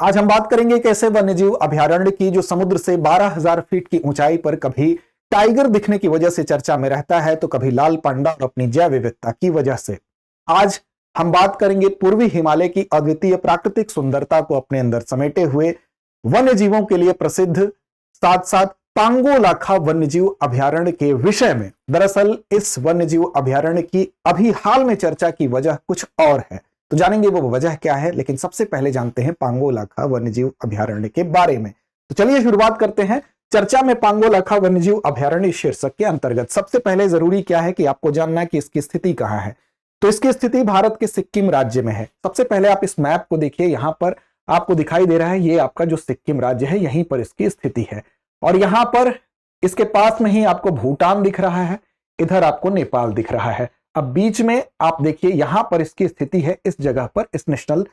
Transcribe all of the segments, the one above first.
आज हम बात करेंगे एक ऐसे वन्यजीव अभयारण्य की जो समुद्र से 12,000 फीट की ऊंचाई पर कभी टाइगर दिखने की वजह से चर्चा में रहता है तो कभी लाल पांडा और अपनी जैव विविधता की वजह से। आज हम बात करेंगे पूर्वी हिमालय की अद्वितीय प्राकृतिक सुंदरता को अपने अंदर समेटे हुए वन्यजीवों के लिए प्रसिद्ध साथ साथ पांगो लाखा वन्यजीव अभयारण्य के विषय में। दरअसल इस वन्यजीव अभयारण्य की अभी हाल में चर्चा की वजह कुछ और है, तो जानेंगे वो वजह क्या है। लेकिन सबसे पहले जानते हैं पांगो लाखा वन्यजीव अभयारण्य के बारे में। तो चलिए शुरुआत करते हैं चर्चा में पांगो लाखा वन्यजीव अभयारण्य शीर्षक के अंतर्गत। सबसे पहले जरूरी क्या है कि आपको जानना है कि इसकी स्थिति कहां है। तो इसकी स्थिति भारत के सिक्किम राज्य में है। सबसे पहले आप इस मैप को देखिए, यहां पर आपको दिखाई दे रहा है ये आपका जो सिक्किम राज्य है, यहीं पर इसकी स्थिति है। और यहां पर इसके पास में ही आपको भूटान दिख रहा है, इधर आपको नेपाल दिख रहा है। अब बीच में आप देखिए यहां पर इसकी स्थिति है, इस जगह पर इस नेशनल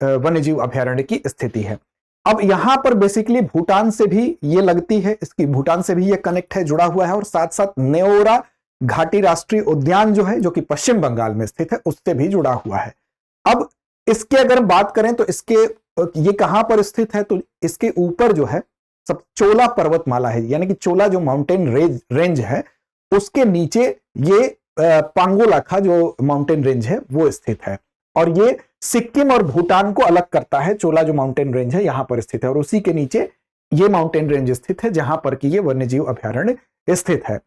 वन्यजीव अभयारण्य की स्थिति है। अब यहां पर बेसिकली भूटान से भी ये लगती है, इसकी भूटान से भी ये कनेक्ट है, जुड़ा हुआ है। और साथ साथ नेओरा घाटी राष्ट्रीय उद्यान जो है, जो कि पश्चिम बंगाल में स्थित है, उससे भी जुड़ा हुआ है। अब इसके अगर बात करें तो इसके ये कहां पर स्थित है, तो इसके ऊपर जो है सब चोला पर्वतमाला है, यानी कि चोला जो माउंटेन रेंज है उसके नीचे ये पांगो लाखा जो माउंटेन रेंज है वो स्थित है। और ये सिक्किम और भूटान को अलग करता है। चोला जो माउंटेन रेंज है यहां पर स्थित है और उसी के नीचे ये माउंटेन रेंज स्थित है जहां पर कि ये वन्यजीव अभयारण्य स्थित है।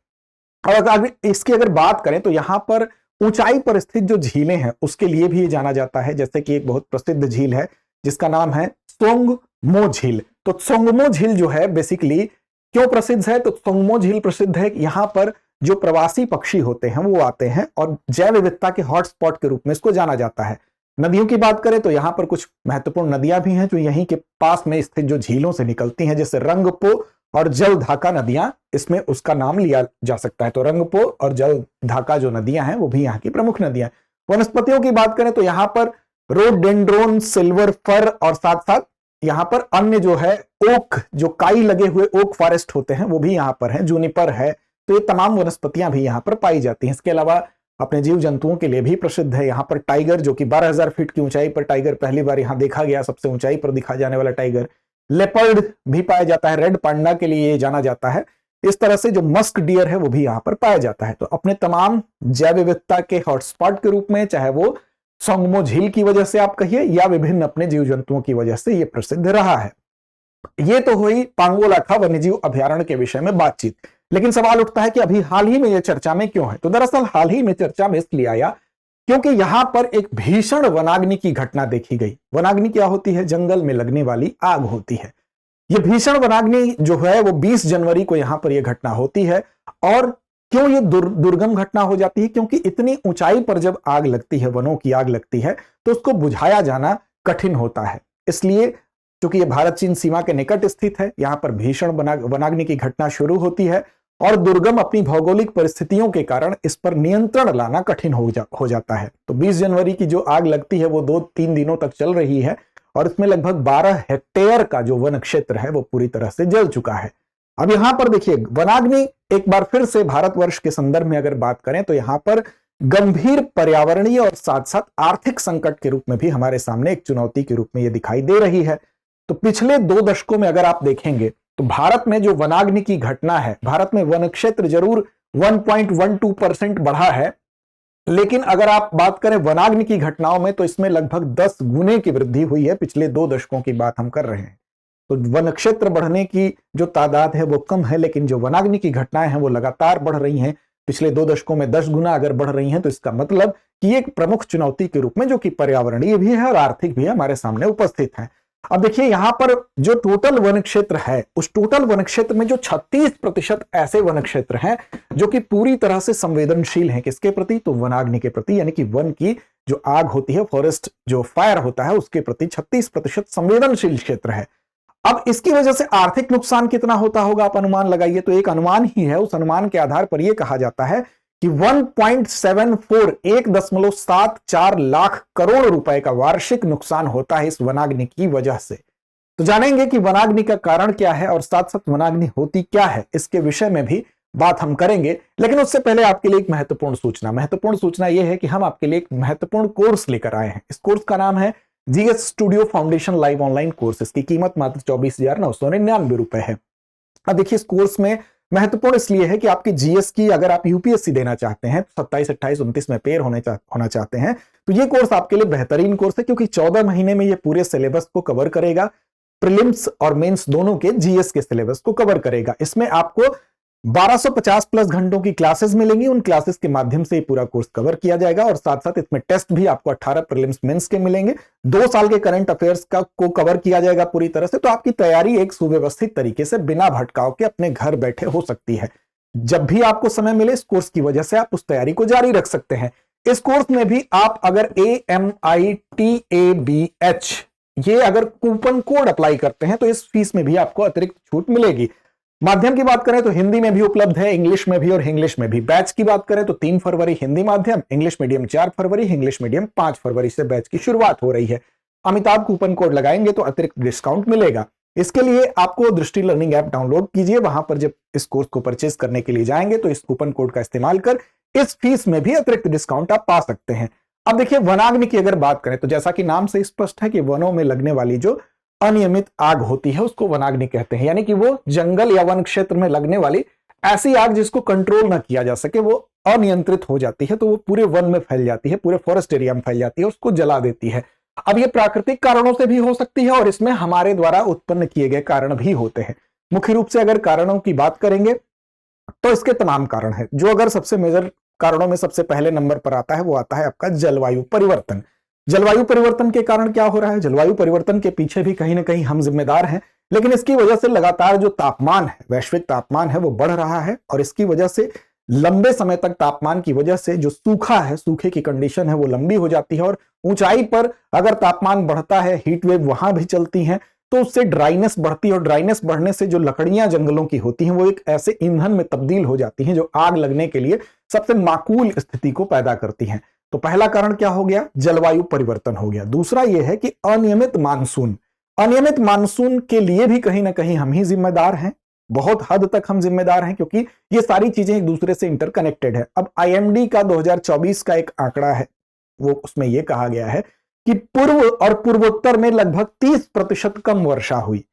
और अगर इसकी अगर बात करें तो यहां पर ऊंचाई पर स्थित जो झीलें हैं उसके लिए भी जाना जाता है। जैसे कि एक बहुत प्रसिद्ध झील है जिसका नाम है त्सोंगमो झील। तो त्सोंगमो झील जो है बेसिकली क्यों प्रसिद्ध है, तो त्सोंगमो झील प्रसिद्ध है कि यहां पर जो प्रवासी पक्षी होते हैं वो आते हैं और जैव विविधता के हॉटस्पॉट के रूप में इसको जाना जाता है। नदियों की बात करें तो यहां पर कुछ महत्वपूर्ण नदियां भी हैं जो यहीं के पास में स्थित जो झीलों से निकलती हैं, जैसे रंगपो और जल धाका नदियां, इसमें उसका नाम लिया जा सकता है। तो रंगपो और जल धाका जो नदियां हैं वो भी यहाँ की प्रमुख नदियां हैं। वनस्पतियों की बात करें तो यहाँ पर रोडडेंड्रोन, सिल्वर फर और साथ साथ यहाँ पर अन्य जो है ओक, जो काई लगे हुए ओक फॉरेस्ट होते हैं वो भी यहाँ पर है, जूनिपर है। तो ये तमाम वनस्पतियां भी यहाँ पर पाई जाती हैं। इसके अलावा अपने जीव जंतुओं के लिए भी प्रसिद्ध है यहाँ पर टाइगर, जो कि 12,000 फीट की ऊंचाई पर टाइगर पहली बार यहाँ देखा गया, सबसे ऊंचाई पर दिखा जाने वाला टाइगर। लेपर्ड भी पाया जाता है, रेड पांडा के लिए जाना जाता है। इस तरह से जो मस्क डियर है वो भी यहाँ पर पाया जाता है। तो अपने तमाम जैव विविधता के हॉटस्पॉट के रूप में, चाहे वो त्सोंगमो झील की वजह से आप कहिए या विभिन्न अपने जीव जंतुओं की वजह से ये प्रसिद्ध रहा है। ये तो हुई पांगो लाखा वन्यजीव अभयारण्य के विषय में बातचीत। लेकिन सवाल उठता है कि अभी हाल ही में यह चर्चा में क्यों है। तो दरअसल हाल ही में चर्चा में इसलिए आया क्योंकि यहां पर एक भीषण वनाग्नि की घटना देखी गई। वनाग्नि क्या होती है? जंगल में लगने वाली आग होती है। यह भीषण वनाग्नि जो है वो 20 जनवरी को यहां पर यह घटना होती है। और क्यों ये दुर्गम घटना हो जाती है? क्योंकि इतनी ऊंचाई पर जब आग लगती है, वनों की आग लगती है, तो उसको बुझाया जाना कठिन होता है। इसलिए क्योंकि ये भारत चीन सीमा के निकट स्थित है, यहां पर भीषण वनाग्नि की घटना शुरू होती है और दुर्गम अपनी भौगोलिक परिस्थितियों के कारण इस पर नियंत्रण लाना कठिन हो जाता है। तो 20 जनवरी की जो आग लगती है वो 2-3 दिनों तक चल रही है और इसमें लगभग 12 हेक्टेयर का जो वन क्षेत्र है वो पूरी तरह से जल चुका है। अब यहां पर देखिए वनाग्नि एक बार फिर से भारतवर्ष के संदर्भ में अगर बात करें तो यहां पर गंभीर पर्यावरणीय और साथ साथ आर्थिक संकट के रूप में भी हमारे सामने एक चुनौती के रूप में यह दिखाई दे रही है। तो पिछले 2 दशकों में अगर आप देखेंगे तो भारत में जो वनाग्नि की घटना है, भारत में वन क्षेत्र जरूर 1.12% बढ़ा है, लेकिन अगर आप बात करें वनाग्नि की घटनाओं में तो इसमें लगभग 10 गुने की वृद्धि हुई है। पिछले 2 दशकों की बात हम कर रहे हैं। तो वन क्षेत्र बढ़ने की जो तादाद है वो कम है, लेकिन जो वनाग्नि की घटनाएं हैं वो लगातार बढ़ रही हैं। पिछले 2 दशकों में 10 गुना अगर बढ़ रही हैं तो इसका मतलब कि एक प्रमुख चुनौती के रूप में, जो कि पर्यावरणीय भी है और आर्थिक भी है, हमारे सामने उपस्थित है। अब देखिए यहां पर जो टोटल वन क्षेत्र है, उस टोटल वन क्षेत्र में जो 36% ऐसे वन क्षेत्र हैं जो कि पूरी तरह से संवेदनशील हैं। किसके प्रति? तो वनाग्नि के प्रति, यानी कि वन की जो आग होती है, फॉरेस्ट जो फायर होता है, उसके प्रति 36% संवेदनशील क्षेत्र है। अब इसकी वजह से आर्थिक नुकसान कितना होता होगा, आप अनुमान लगाइए। तो एक अनुमान ही है, उस अनुमान के आधार पर यह कहा जाता है कि 1.74 लाख करोड़ रुपए का वार्षिक नुकसान होता है इस वनाग्नि की वजह से। तो जानेंगे कि वनाग्नि का कारण क्या है और साथ साथ वनाग्नि होती क्या है, इसके विषय में भी बात हम करेंगे। लेकिन उससे पहले आपके लिए एक महत्वपूर्ण सूचना यह है कि हम आपके लिए एक महत्वपूर्ण कोर्स लेकर आए हैं। इस कोर्स का नाम है GS studio foundation live online course, इसकी कीमत मात्र 24,999 रुपए है। अब देखिए इस कोर्स में महत्वपूर्ण इसलिए है कि आपकी जीएस की अगर आप यूपीएससी देना चाहते हैं, 27, 28, 29 में पेयर होना चाहते हैं, तो ये कोर्स आपके लिए बेहतरीन कोर्स है, क्योंकि 14 महीने में ये पूरे सिलेबस को कवर करेगा। प्रीलिम्स और मेंस दोनों के जीएस के सिलेबस को कवर करेगा। इसमें आपको 1250 प्लस घंटों की क्लासेस मिलेंगी। उन क्लासेस के माध्यम से पूरा कोर्स कवर किया जाएगा और साथ साथ इसमें टेस्ट भी आपको 18 प्रीलिम्स मेंस के मिलेंगे। 2 साल के करंट अफेयर्स को कवर किया जाएगा पूरी तरह से। तो आपकी तैयारी एक सुव्यवस्थित तरीके से बिना भटकाव के अपने घर बैठे हो सकती है। जब भी आपको समय मिले इस कोर्स की वजह से आप उस तैयारी को जारी रख सकते हैं। इस कोर्स में भी आप अगर AMITABH ये अगर कूपन कोड अप्लाई करते हैं तो इस फीस में भी आपको अतिरिक्त छूट मिलेगी। माध्यम की बात करें तो हिंदी में भी उपलब्ध है, इंग्लिश में भी और इंग्लिश में भी। बैच की बात करें तो 3 फरवरी हिंदी माध्यम, इंग्लिश मीडियम 4 फरवरी, इंग्लिश मीडियम 5 फरवरी से बैच की शुरुआत हो रही है। अमिताभ कूपन कोड लगाएंगे तो अतिरिक्त डिस्काउंट मिलेगा। इसके लिए आपको दृष्टि लर्निंग ऐप डाउनलोड कीजिए। वहां पर जब इस कोर्स को परचेज करने के लिए जाएंगे तो इस कूपन कोड का इस्तेमाल कर इस फीस में भी अतिरिक्त डिस्काउंट आप पा सकते हैं। अब देखिए वनाग्नि की अगर बात करें तो जैसा कि नाम से स्पष्ट है कि वनों में लगने वाली जो अनियमित आग होती है उसको वनाग्नि कहते हैं। यानी कि वो जंगल या वन क्षेत्र में लगने वाली ऐसी आग जिसको कंट्रोल ना किया जा सके, वो अनियंत्रित हो जाती है, तो वो पूरे वन में फैल जाती है, पूरे फॉरेस्ट एरिया में फैल जाती है, उसको जला देती है। अब ये प्राकृतिक कारणों से भी हो सकती है और इसमें हमारे द्वारा उत्पन्न किए गए कारण भी होते हैं। मुख्य रूप से अगर कारणों की बात करेंगे तो इसके तमाम कारण है। जो अगर सबसे मेजर कारणों में सबसे पहले नंबर पर आता है वो आता है आपका जलवायु परिवर्तन। जलवायु परिवर्तन के कारण क्या हो रहा है? जलवायु परिवर्तन के पीछे भी कहीं ना कहीं हम जिम्मेदार हैं, लेकिन इसकी वजह से लगातार जो तापमान है, वैश्विक तापमान है, वो बढ़ रहा है और इसकी वजह से लंबे समय तक तापमान की वजह से जो सूखा है, सूखे की कंडीशन है वो लंबी हो जाती है और ऊंचाई पर अगर तापमान बढ़ता है, हीट वेव वहां भी चलती हैं, तो उससे ड्राइनेस बढ़ती है और ड्राइनेस बढ़ने से जो लकड़ियां जंगलों की होती हैं वो एक ऐसे ईंधन में तब्दील हो जाती हैं जो आग लगने के लिए सबसे माकूल स्थिति को पैदा करती हैं। तो पहला कारण क्या हो गया? जलवायु परिवर्तन हो गया। दूसरा यह है कि अनियमित मानसून। अनियमित मानसून के लिए भी कहीं ना कहीं हम ही जिम्मेदार हैं, बहुत हद तक हम जिम्मेदार हैं, क्योंकि ये सारी चीजें एक दूसरे से इंटरकनेक्टेड है। अब आईएमडी का 2024 का एक आंकड़ा है, वो उसमें यह कहा गया है कि पूर्व और पूर्वोत्तर में लगभग 30% कम वर्षा हुई।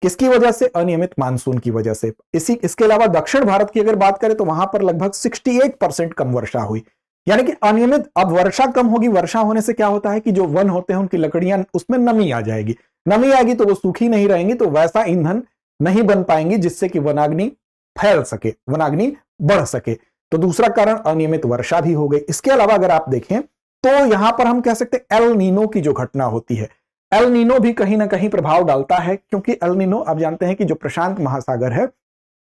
किसकी वजह से? अनियमित मानसून की वजह से। इसके अलावा दक्षिण भारत की अगर बात करें तो वहां पर लगभग 68% कम वर्षा हुई। यानी कि अनियमित, अब वर्षा कम होगी, वर्षा होने से क्या होता है कि जो वन होते हैं उनकी लकड़ियां, उसमें नमी आ जाएगी, नमी आएगी तो वो सूखी नहीं रहेंगी, तो वैसा ईंधन नहीं बन पाएंगी जिससे कि वनाग्नि फैल सके, वनाग्नि बढ़ सके। तो दूसरा कारण अनियमित वर्षा भी हो गई। इसके अलावा अगर आप देखें तो यहां पर हम कह सकते हैं एल नीनो की जो घटना होती है, एल नीनो भी कहीं ना कहीं प्रभाव डालता है, क्योंकि एल नीनो आप जानते हैं कि जो प्रशांत महासागर है,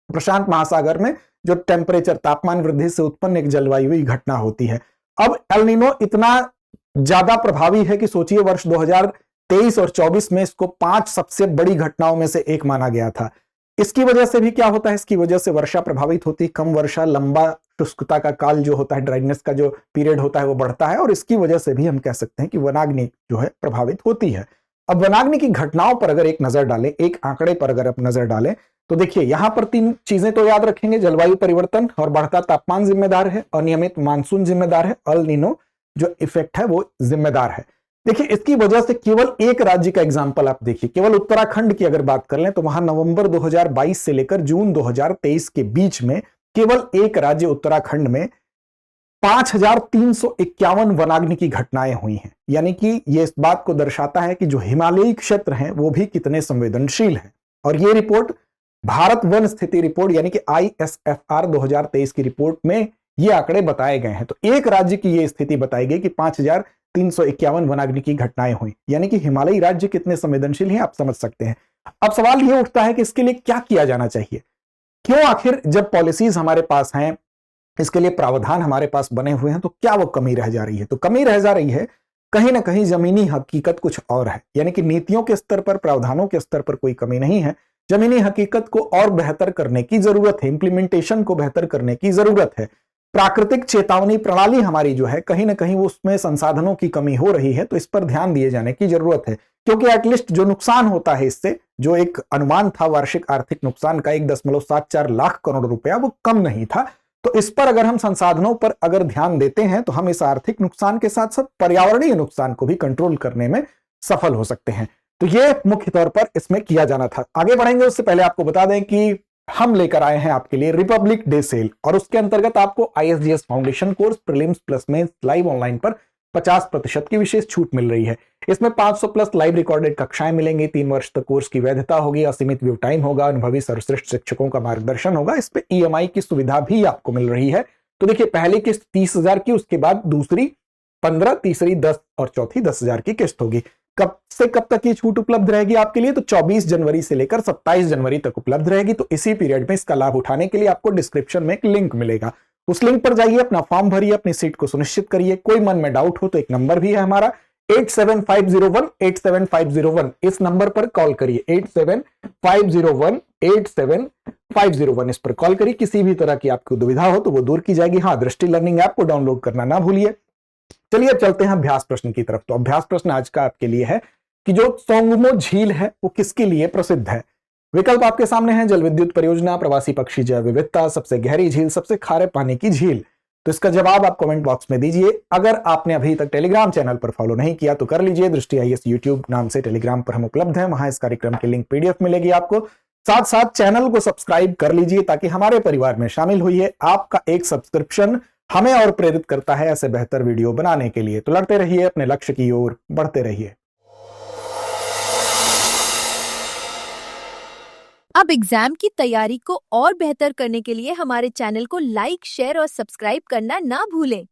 प्रशांत महासागर में जो टेम्परेचर, तापमान वृद्धि से उत्पन्न एक जलवायु घटना होती है। अब एल नीनो इतना ज्यादा प्रभावी है कि सोचिए वर्ष 2023 और 24 में इसको 5 सबसे बड़ी घटनाओं में से एक माना गया था। इसकी वजह से भी क्या होता है? इसकी वजह से वर्षा प्रभावित होती है, कम वर्षा, लंबा शुष्कता का काल जो होता है, ड्राइनेस का जो पीरियड होता है वो बढ़ता है और इसकी वजह से भी हम कह सकते हैं कि वनाग्नि जो है प्रभावित होती है। अब वनाग्नि की घटनाओं पर अगर एक नजर डालें, एक आंकड़े पर अगर आप नजर डालें तो देखिए यहां पर 3 चीजें तो याद रखेंगे। जलवायु परिवर्तन और बढ़ता तापमान जिम्मेदार है, अनियमित मानसून जिम्मेदार है, एल नीनो जो इफेक्ट है वो जिम्मेदार है। देखिए इसकी वजह से केवल एक राज्य का एग्जांपल आप देखिए, केवल उत्तराखंड की अगर बात कर लें तो वहां नवंबर 2022 से लेकर जून 2023 के बीच में केवल एक राज्य उत्तराखंड में 5351 वनाग्नि की घटनाएं हुई हैं। यानी कि यह इस बात को दर्शाता है कि जो हिमालयी क्षेत्र हैं वो भी कितने संवेदनशील हैं। और ये रिपोर्ट भारत वन स्थिति रिपोर्ट यानी कि ISFR 2023 की रिपोर्ट में ये आंकड़े बताए गए हैं। तो एक राज्य की ये स्थिति बताई गई कि 5351 वनाग्नि की घटनाएं हुई, यानी कि हिमालयी राज्य कितने संवेदनशील हैं आप समझ सकते हैं। अब सवाल ये उठता है कि इसके लिए क्या किया जाना चाहिए? क्यों आखिर जब पॉलिसीज हमारे पास हैं, इसके लिए प्रावधान हमारे पास बने हुए हैं, तो क्या वो कमी रह जा रही है? तो कमी रह जा रही है कहीं ना कहीं जमीनी हकीकत कुछ और है। यानी कि नीतियों के स्तर पर, प्रावधानों के स्तर पर कोई कमी नहीं है, जमीनी हकीकत को और बेहतर करने की जरूरत है, इंप्लीमेंटेशन को बेहतर करने की जरूरत है। प्राकृतिक चेतावनी प्रणाली हमारी जो है कहीं ना कहीं उसमें संसाधनों की कमी हो रही है, तो इस पर ध्यान दिए जाने की जरूरत है। क्योंकि एटलीस्ट जो नुकसान होता है इससे, जो एक अनुमान था वार्षिक आर्थिक नुकसान का 1.74 लाख करोड़ रुपया, वो कम नहीं था। तो इस पर अगर हम संसाधनों पर अगर ध्यान देते हैं तो हम इस आर्थिक नुकसान के साथ साथ पर्यावरणीय नुकसान को भी कंट्रोल करने में सफल हो सकते हैं। तो ये मुख्य तौर पर इसमें किया जाना था। आगे बढ़ेंगे उससे पहले आपको बता दें कि हम लेकर आए हैं आपके लिए रिपब्लिक डे सेल, और उसके अंतर्गत आपको ISGS foundation course prelims plus mains live online पर 50% की विशेष छूट मिल रही है। इसमें 500 प्लस लाइव रिकॉर्डेड कक्षाएं मिलेंगी, 3 वर्ष तक कोर्स की वैधता होगी, असीमित व्यू टाइम होगा, अनुभवी सर्वश्रेष्ठ शिक्षकों का मार्गदर्शन होगा। इस पे EMI की सुविधा भी आपको मिल रही है। तो देखिए, पहली किस्त 30,000 की, उसके बाद दूसरी 15, तीसरी 10 और चौथी 10,000 की किस्त होगी। कब से कब तक ये छूट उपलब्ध रहेगी आपके लिए? तो 24 जनवरी से लेकर 27 जनवरी तक उपलब्ध रहेगी। तो इसी पीरियड में इसका लाभ उठाने के लिए आपको डिस्क्रिप्शन में एक लिंक मिलेगा, उस लिंक पर जाइए, अपना फॉर्म भरिए, अपनी सीट को सुनिश्चित करिए। कोई मन में डाउट हो तो एक नंबर भी है हमारा 87501 इस नंबर पर कॉल करिए। 87501 इस पर कॉल करिए। किसी भी तरह की आपको दुविधा हो तो वो दूर की जाएगी। हाँ, दृष्टि लर्निंग ऐप को डाउनलोड करना ना भूलिए। चलिए अब चलते हैं अभ्यास प्रश्न की तरफ। तो अभ्यास प्रश्न आज का आपके लिए है कि जो सोंगमो झील है वो किसके लिए प्रसिद्ध है? विकल्प आपके सामने हैं, जल विद्युत परियोजना, प्रवासी पक्षी जैव विविधता, सबसे गहरी झील, सबसे खारे पानी की झील। तो इसका जवाब आप कमेंट बॉक्स में दीजिए। अगर आपने अभी तक टेलीग्राम चैनल पर फॉलो नहीं किया तो कर लीजिए। दृष्टि IAS यूट्यूब नाम से टेलीग्राम पर हम उपलब्ध हैं, वहां इस कार्यक्रम की लिंक PDF मिलेगी आपको। साथ साथ चैनल को सब्सक्राइब कर लीजिए ताकि हमारे परिवार में शामिल होइए। आपका एक सब्सक्रिप्शन हमें और प्रेरित करता है ऐसे बेहतर वीडियो बनाने के लिए। तो लड़ते रहिए, अपने लक्ष्य की ओर बढ़ते रहिए। अब एग्जाम की तैयारी को और बेहतर करने के लिए हमारे चैनल को लाइक, शेयर और सब्सक्राइब करना ना भूलें।